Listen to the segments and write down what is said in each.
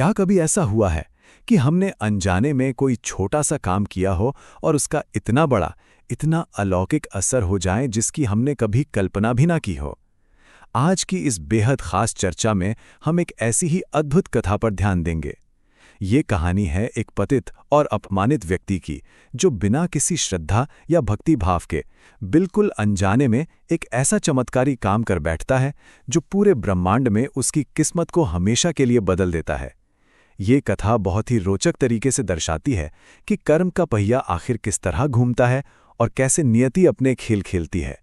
क्या कभी ऐसा हुआ है कि हमने अनजाने में कोई छोटा सा काम किया हो और उसका इतना बड़ा, इतना अलौकिक असर हो जाए जिसकी हमने कभी कल्पना भी ना की हो? आज की इस बेहद खास चर्चा में हम एक ऐसी ही अद्भुत कथा पर ध्यान देंगे। ये कहानी है एक पतित और अपमानित व्यक्ति की, जो बिना किसी श्रद्धा या भक्ति भाव के बिल्कुल अनजाने में एक ऐसा चमत्कारी काम कर बैठता है जो पूरे ब्रह्मांड में उसकी किस्मत को हमेशा के लिए बदल देता है। ये कथा बहुत ही रोचक तरीके से दर्शाती है कि कर्म का पहिया आखिर किस तरह घूमता है और कैसे नियति अपने खेल खेलती है।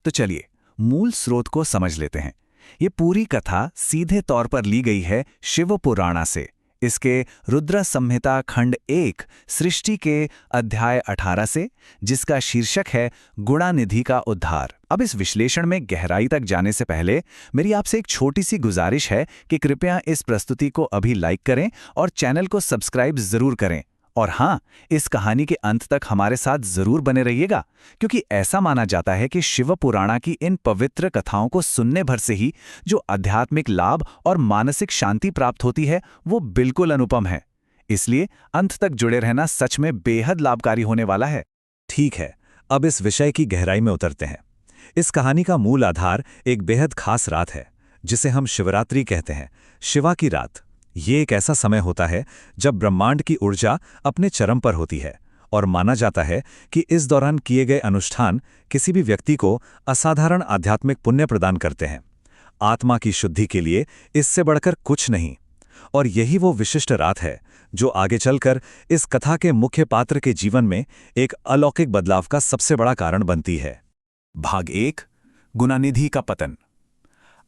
तो चलिए मूल स्रोत को समझ लेते हैं। ये पूरी कथा सीधे तौर पर ली गई है शिव पुराणा से। इसके रुद्र संहिता खंड 1 सृष्टि के अध्याय 18 से, जिसका शीर्षक है गुणानिधि का उद्धार। अब इस विश्लेषण में गहराई तक जाने से पहले मेरी आपसे एक छोटी सी गुजारिश है कि कृपया इस प्रस्तुति को अभी लाइक करें और चैनल को सब्सक्राइब जरूर करें। और हाँ, इस कहानी के अंत तक हमारे साथ जरूर बने रहिएगा, क्योंकि ऐसा माना जाता है कि शिव पुराणा की इन पवित्र कथाओं को सुनने भर से ही जो आध्यात्मिक लाभ और मानसिक शांति प्राप्त होती है वो बिल्कुल अनुपम है। इसलिए अंत तक जुड़े रहना सच में बेहद लाभकारी होने वाला है। ठीक है, अब इस विषय की गहराई में उतरते हैं। इस कहानी का मूल आधार एक बेहद खास रात है, जिसे हम शिवरात्रि कहते हैं, शिवा की रात। ये एक ऐसा समय होता है जब ब्रह्मांड की ऊर्जा अपने चरम पर होती है, और माना जाता है कि इस दौरान किए गए अनुष्ठान किसी भी व्यक्ति को असाधारण आध्यात्मिक पुण्य प्रदान करते हैं। आत्मा की शुद्धि के लिए इससे बढ़कर कुछ नहीं। और यही वो विशिष्ट रात है जो आगे चलकर इस कथा के मुख्य पात्र के जीवन में एक अलौकिक बदलाव का सबसे बड़ा कारण बनती है। भाग 1, गुणानिधि का पतन।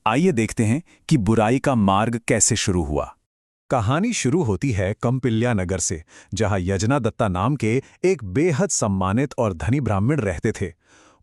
आइए देखते हैं कि बुराई का मार्ग कैसे शुरू हुआ। कहानी शुरू होती है कम्पिल्या नगर से, जहां यजनादत्ता नाम के एक बेहद सम्मानित और धनी ब्राह्मण रहते थे।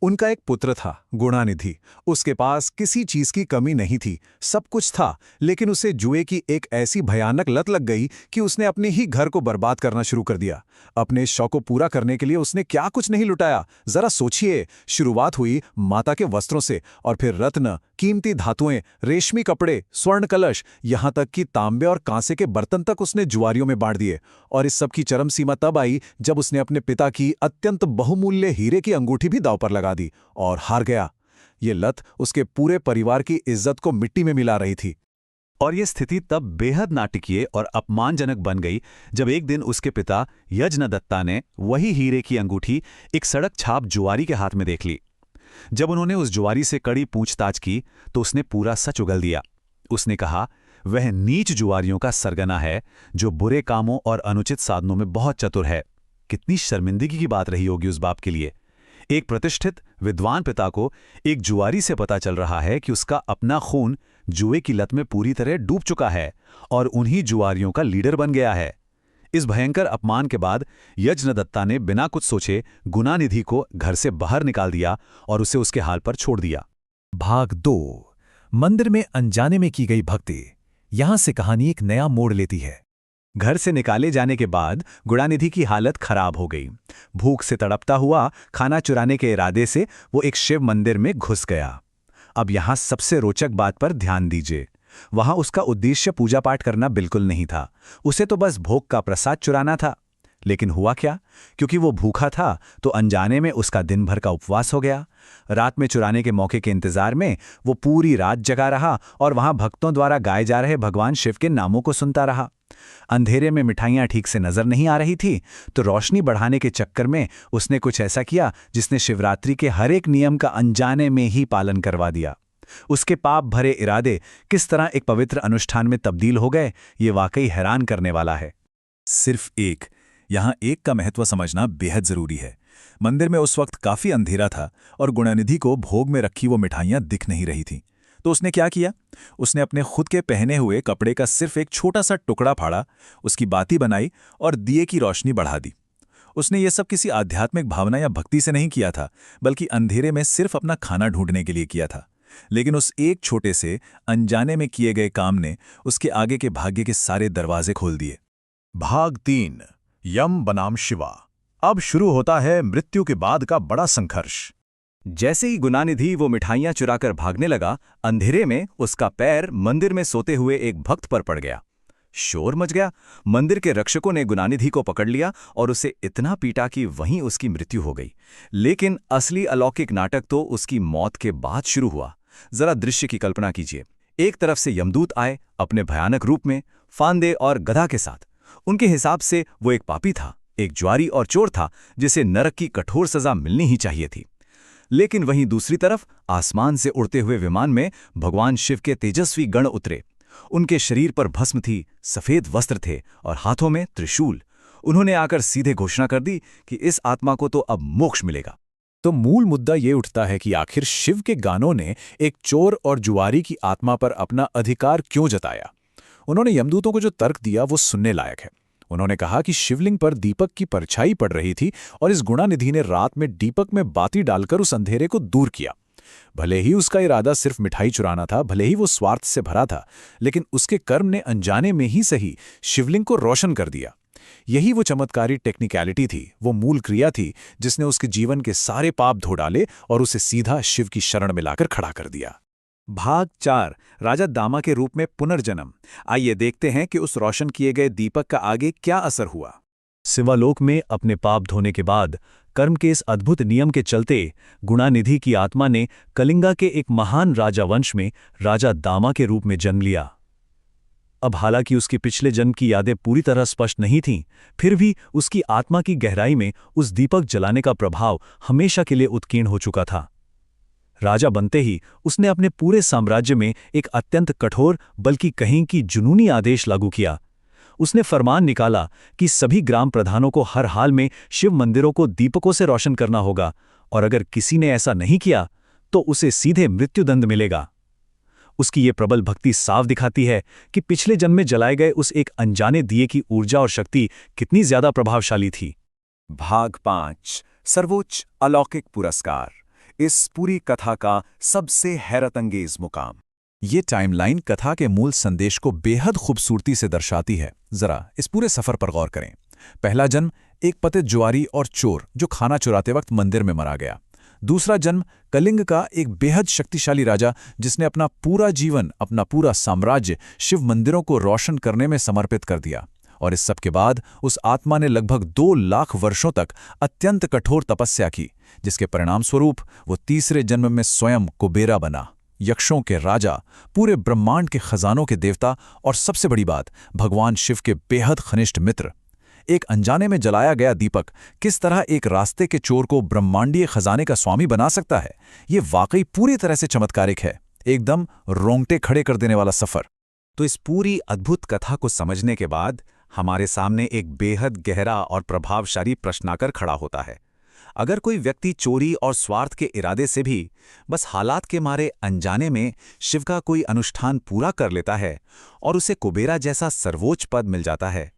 उनका एक पुत्र था, गुणानिधि। उसके पास किसी चीज की कमी नहीं थी, सब कुछ था, लेकिन उसे जुए की एक ऐसी भयानक लत लग गई कि उसने अपने ही घर को बर्बाद करना शुरू कर दिया। अपने शौक को पूरा करने के लिए उसने क्या कुछ नहीं लुटाया। जरा सोचिए, शुरुआत हुई माता के वस्त्रों से, और फिर रत्न, कीमती धातुएं, रेशमी कपड़े, स्वर्ण कलश, यहां तक कि तांबे और कांसे के बर्तन तक उसने जुआरियों में बांट दिए। और इस सब की चरम सीमा तब आई जब उसने अपने पिता की अत्यंत बहुमूल्य हीरे की अंगूठी भी दांव पर लगा दी और हार गया। ये लत उसके पूरे परिवार की इज्जत को मिट्टी में मिला रही थी। और यह स्थिति तब बेहद नाटकीय और अपमानजनक बन गई जब एक दिन उसके पिता यजनादत्ता ने वही हीरे की अंगूठी एक सड़क छाप जुआरी के हाथ में देख ली। जब उन्होंने उस जुआरी से कड़ी पूछताछ की तो उसने पूरा सच उगल दिया। उसने कहा, वह नीच जुआरियों का सरगना है जो बुरे कामों और अनुचित साधनों में बहुत चतुर है। कितनी शर्मिंदगी की बात रही होगी उस बाप के लिए। एक प्रतिष्ठित विद्वान पिता को एक जुआरी से पता चल रहा है कि उसका अपना खून जुए की लत में पूरी तरह डूब चुका है और उन्हीं जुआरियों का लीडर बन गया है। इस भयंकर अपमान के बाद यजनादत्ता ने बिना कुछ सोचे गुणानिधि को घर से बाहर निकाल दिया और उसे उसके हाल पर छोड़ दिया। भाग 2, मंदिर में अनजाने में की गई भक्ति। यहां से कहानी एक नया मोड़ लेती है। घर से निकाले जाने के बाद गुणानिधि की हालत खराब हो गई। भूख से तड़पता हुआ खाना चुराने के इरादे से वो एक शिव मंदिर में घुस गया। अब यहां सबसे रोचक बात पर ध्यान दीजिए। वहां उसका उद्देश्य पूजा पाठ करना बिल्कुल नहीं था। उसे तो बस भोग का प्रसाद चुराना था। लेकिन हुआ क्या? क्योंकि वो भूखा था तो अनजाने में उसका दिन भर का उपवास हो गया। रात में चुराने के मौके के इंतजार में वो पूरी रात जगा रहा और वहां भक्तों द्वारा गाए जा रहे भगवान शिव के नामों को सुनता रहा। अंधेरे में मिठाइयां ठीक से नजर नहीं आ रही थी तो रोशनी बढ़ाने के चक्कर में उसने कुछ ऐसा किया जिसने शिवरात्रि के हर एक नियम का अनजाने में ही पालन करवा दिया। उसके पाप भरे इरादे किस तरह एक पवित्र अनुष्ठान में तब्दील हो गए, ये वाकई हैरान करने वाला है। सिर्फ यहाँ एक का महत्व समझना बेहद जरूरी है। मंदिर में उस वक्त काफी अंधेरा था और गुणानिधि को भोग में रखी वो मिठाइयां दिख नहीं रही थीं। तो उसने क्या किया? उसने अपने खुद के पहने हुए कपड़े का सिर्फ एक छोटा सा टुकड़ा फाड़ा, उसकी बाती बनाई और दिए की रोशनी बढ़ा दी। उसने ये सब किसी आध्यात्मिक भावना या भक्ति से नहीं किया था, बल्कि अंधेरे में सिर्फ अपना खाना ढूंढने के लिए किया था। लेकिन उस एक छोटे से अनजाने में किए गए काम ने उसके आगे के भाग्य के सारे दरवाजे खोल दिए। भाग 3, यम बनाम शिवा। अब शुरू होता है मृत्यु के बाद का बड़ा संघर्ष। जैसे ही गुणानिधि वो मिठाइयां चुराकर भागने लगा, अंधेरे में उसका पैर मंदिर में सोते हुए एक भक्त पर पड़ गया। शोर मच गया। मंदिर के रक्षकों ने गुणानिधि को पकड़ लिया और उसे इतना पीटा कि वहीं उसकी मृत्यु हो गई। लेकिन असली अलौकिक नाटक तो उसकी मौत के बाद शुरू हुआ। जरा दृश्य की कल्पना कीजिए। एक तरफ से यमदूत आए अपने भयानक रूप में, फांदे और गदा के साथ। उनके हिसाब से वो एक पापी था, एक ज्वारी और चोर था जिसे नरक की कठोर सजा मिलनी ही चाहिए थी। लेकिन वहीं दूसरी तरफ आसमान से उड़ते हुए विमान में भगवान शिव के तेजस्वी गण उतरे। उनके शरीर पर भस्म थी, सफेद वस्त्र थे और हाथों में त्रिशूल। उन्होंने आकर सीधे घोषणा कर दी कि इस आत्मा को तो अब मोक्ष मिलेगा। तो मूल मुद्दा ये उठता है कि आखिर शिव के गानों ने एक चोर और जुआरी की आत्मा पर अपना अधिकार क्यों जताया। उन्होंने यमदूतों को जो तर्क दिया वो सुनने लायक है। उन्होंने कहा कि शिवलिंग पर दीपक की परछाई पड़ रही थी और इस गुणानिधि ने रात में दीपक में बाती डालकर उस अंधेरे को दूर किया। भले ही उसका इरादा सिर्फ मिठाई चुराना था, भले ही वो स्वार्थ से भरा था, लेकिन उसके कर्म ने अनजाने में ही सही शिवलिंग को रोशन कर दिया। यही वो चमत्कारी टेक्निकलिटी थी, वो मूल क्रिया थी जिसने उसके जीवन के सारे पाप धो डाले और उसे सीधा शिव की शरण में लाकर खड़ा कर दिया। भाग 4, राजा दामा के रूप में पुनर्जन्म। आइए देखते हैं कि उस रोशन किए गए दीपक का आगे क्या असर हुआ। शिवालोक में अपने पाप धोने के बाद कर्म के इस अद्भुत नियम के चलते गुणानिधि की आत्मा ने कलिंगा के एक महान राजा वंश में राजा दामा के रूप में जन्म लिया। अब हालांकि उसके पिछले जन्म की यादें पूरी तरह स्पष्ट नहीं थीं, फिर भी उसकी आत्मा की गहराई में उस दीपक जलाने का प्रभाव हमेशा के लिए उत्कीर्ण हो चुका था। राजा बनते ही उसने अपने पूरे साम्राज्य में एक अत्यंत कठोर बल्कि कहीं की जुनूनी आदेश लागू किया। उसने फरमान निकाला कि सभी ग्राम प्रधानों को हर हाल में शिव मंदिरों को दीपकों से रोशन करना होगा और अगर किसी ने ऐसा नहीं किया तो उसे सीधे मृत्युदंड मिलेगा। उसकी ये प्रबल भक्ति साफ दिखाती है कि पिछले जन्म में जलाए गए उस एक अनजाने दिए की ऊर्जा और शक्ति कितनी ज्यादा प्रभावशाली थी। भाग 5, सर्वोच्च अलौकिक पुरस्कार। इस पूरी कथा का सबसे हैरतअंगेज मुकाम। ये टाइमलाइन कथा के मूल संदेश को बेहद खूबसूरती से दर्शाती है। जरा इस पूरे सफर पर गौर करें। पहला जन्म एक पतित जुआरी और चोर जो खाना चुराते वक्त मंदिर में मरा गया। दूसरा जन्म कलिंग का एक बेहद शक्तिशाली राजा जिसने अपना पूरा जीवन, अपना पूरा साम्राज्य शिव मंदिरों को रोशन करने में समर्पित कर दिया। और इस सब के बाद उस आत्मा ने लगभग 2 लाख वर्षों तक अत्यंत कठोर तपस्या की, जिसके परिणाम स्वरूप वो तीसरे जन्म में स्वयं कुबेरा बना, यक्षों के राजा, पूरे ब्रह्मांड के खजानों के देवता और सबसे बड़ी बात, भगवान शिव के बेहद घनिष्ठ मित्र। एक अनजाने में जलाया गया दीपक किस तरह एक रास्ते के चोर को ब्रह्मांडीय खजाने का स्वामी बना सकता है, ये वाकई पूरी तरह से चमत्कारिक है। एकदम रोंगटे खड़े कर देने वाला सफर। तो इस पूरी अद्भुत कथा को समझने के बाद हमारे सामने एक बेहद गहरा और प्रभावशाली प्रश्न आकर खड़ा होता है। अगर कोई व्यक्ति चोरी और स्वार्थ के इरादे से भी बस हालात के मारे अनजाने में शिव का कोई अनुष्ठान पूरा कर लेता है और उसे कुबेरा जैसा सर्वोच्च पद मिल जाता है,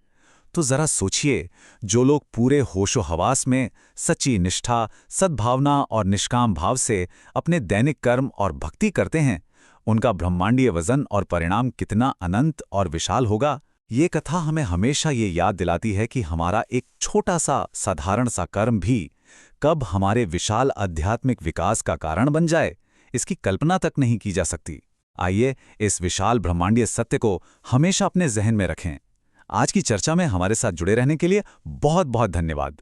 तो जरा सोचिए, जो लोग पूरे होशो हवास में सच्ची निष्ठा, सद्भावना और निष्काम भाव से अपने दैनिक कर्म और भक्ति करते हैं, उनका ब्रह्मांडीय वजन और परिणाम कितना अनंत और विशाल होगा। ये कथा हमें हमेशा ये याद दिलाती है कि हमारा एक छोटा सा साधारण सा कर्म भी कब हमारे विशाल आध्यात्मिक विकास का कारण बन जाए, इसकी कल्पना तक नहीं की जा सकती। आइए इस विशाल ब्रह्मांडीय सत्य को हमेशा अपने जहन में रखें। आज की चर्चा में हमारे साथ जुड़े रहने के लिए बहुत बहुत धन्यवाद।